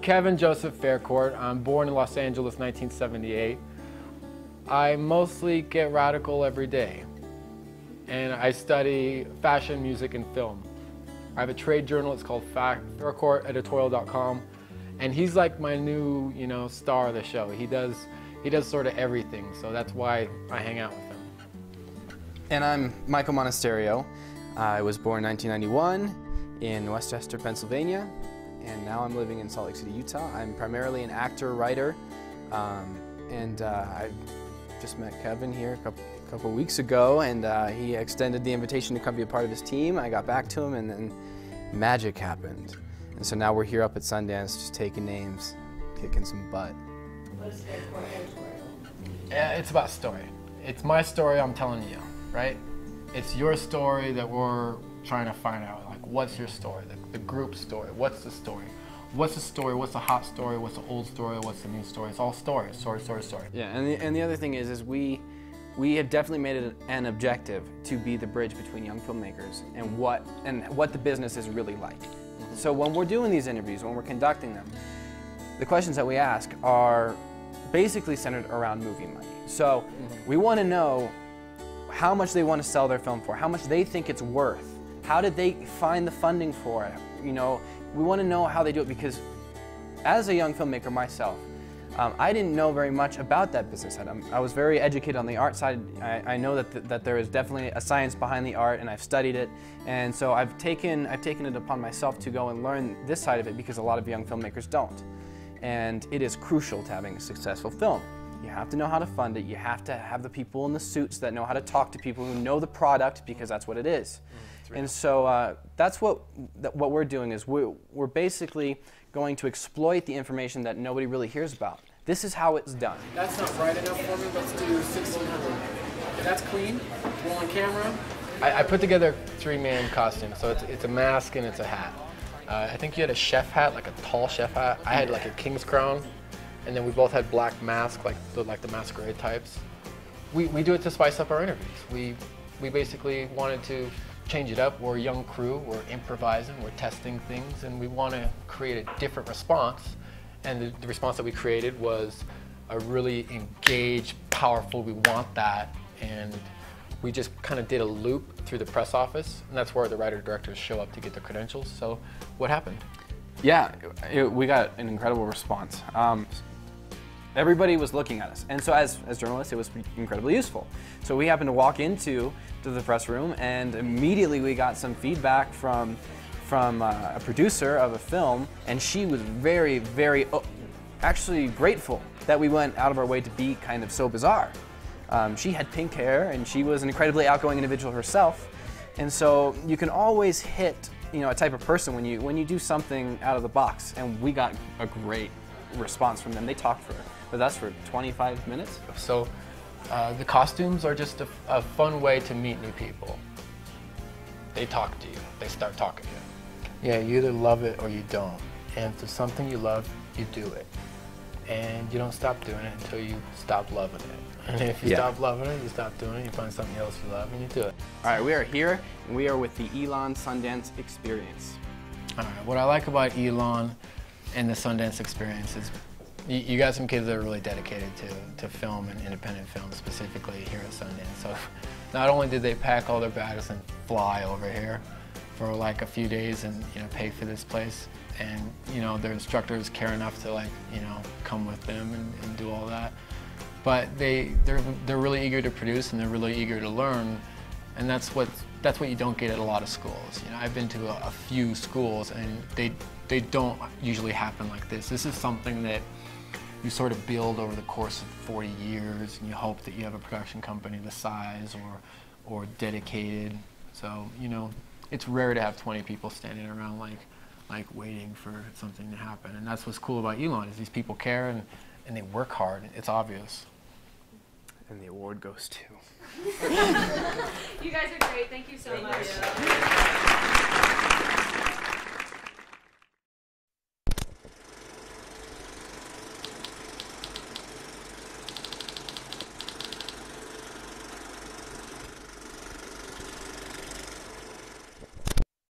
Kevin Joseph Faircourt. I'm born in Los Angeles, 1978. I mostly get radical every day, and I study fashion, music, and film. I have a trade journal. It's called Faircourt Editorial.com, and he's like my new, star of the show. He does sort of everything, so that's why I hang out with him. And I'm Michael Monasterio. I was born in 1991 in Westchester, Pennsylvania, and now I'm living in Salt Lake City, Utah. I'm primarily an actor, writer, and I just met Kevin here a couple weeks ago, and he extended the invitation to come be a part of his team. I got back to him, and then magic happened. And so now we're here up at Sundance just taking names, kicking some butt. What is Faircourt Editorial? Yeah, it's about story. It's my story I'm telling you, right? It's your story that we're trying to find out. Like, what's your story? The group story. What's the story? What's the story? What's the hot story? What's the old story? What's the new story? It's all story, story, story, story. Yeah, and the other thing is we have definitely made it an objective to be the bridge between young filmmakers and what the business is really like. Mm-hmm. So when we're doing these interviews, when we're conducting them, the questions that we ask are basically centered around movie money. So we want to know how much they want to sell their film for, how much they think it's worth, how did they find the funding for it. We want to know how they do it, because as a young filmmaker myself, I didn't know very much about that business side. I was very educated on the art side. I know that there is definitely a science behind the art, and I've studied it, and so I've taken it upon myself to go and learn this side of it, because a lot of young filmmakers don't. And it is crucial to having a successful film. You have to know how to fund it. You have to have the people in the suits that know how to talk to people who know the product, because that's what it is. And so that's what we're doing is we're basically going to exploit the information that nobody really hears about. This is how it's done. That's not bright enough for me. Let's do 1600. Okay, that's clean. Roll on camera. I put together a 3-man costume, so it's a mask and it's a hat. I think you had a chef hat, like a tall chef hat. I had like a king's crown, and then we both had black masks, like the masquerade types. We do it to spice up our interviews. We basically wanted to change it up. We're a young crew, we're improvising, we're testing things, and we want to create a different response. And the response that we created was a really engaged, powerful, we want that. And we just kind of did a loop through the press office, and that's where the writer-directors show up to get their credentials. So what happened? Yeah, we got an incredible response. Everybody was looking at us, and so as journalists, it was incredibly useful. So we happened to walk into the press room, and immediately we got some feedback from a producer of a film, and she was very, very actually grateful that we went out of our way to be kind of so bizarre. She had pink hair, and she was an incredibly outgoing individual herself, and so you can always hit a type of person when you do something out of the box, and we got a great response from them. They talked with us for 25 minutes. So the costumes are just a fun way to meet new people. They talk to you. They start talking to you. Yeah, you either love it or you don't. And if there's something you love, you do it. And you don't stop doing it until you stop loving it. And if you stop loving it, you stop doing it, you find something else you love, and you do it. All right, we are here, and we are with the Elon Sundance Experience. All right, what I like about Elon and the Sundance Experience is you got some kids that are really dedicated to film and independent film, specifically here at Sundance. So not only did they pack all their bags and fly over here for like a few days and pay for this place, and their instructors care enough to come with them and do all that, but they're really eager to produce, and they're really eager to learn, and that's what you don't get at a lot of schools. I've been to a few schools, and they don't usually happen like this. This is something that you sort of build over the course of 40 years, and you hope that you have a production company the size or dedicated. So, it's rare to have 20 people standing around like waiting for something to happen. And that's what's cool about Elon, is these people care and they work hard. It's obvious. And the award goes to... You guys are great. Thank you so much.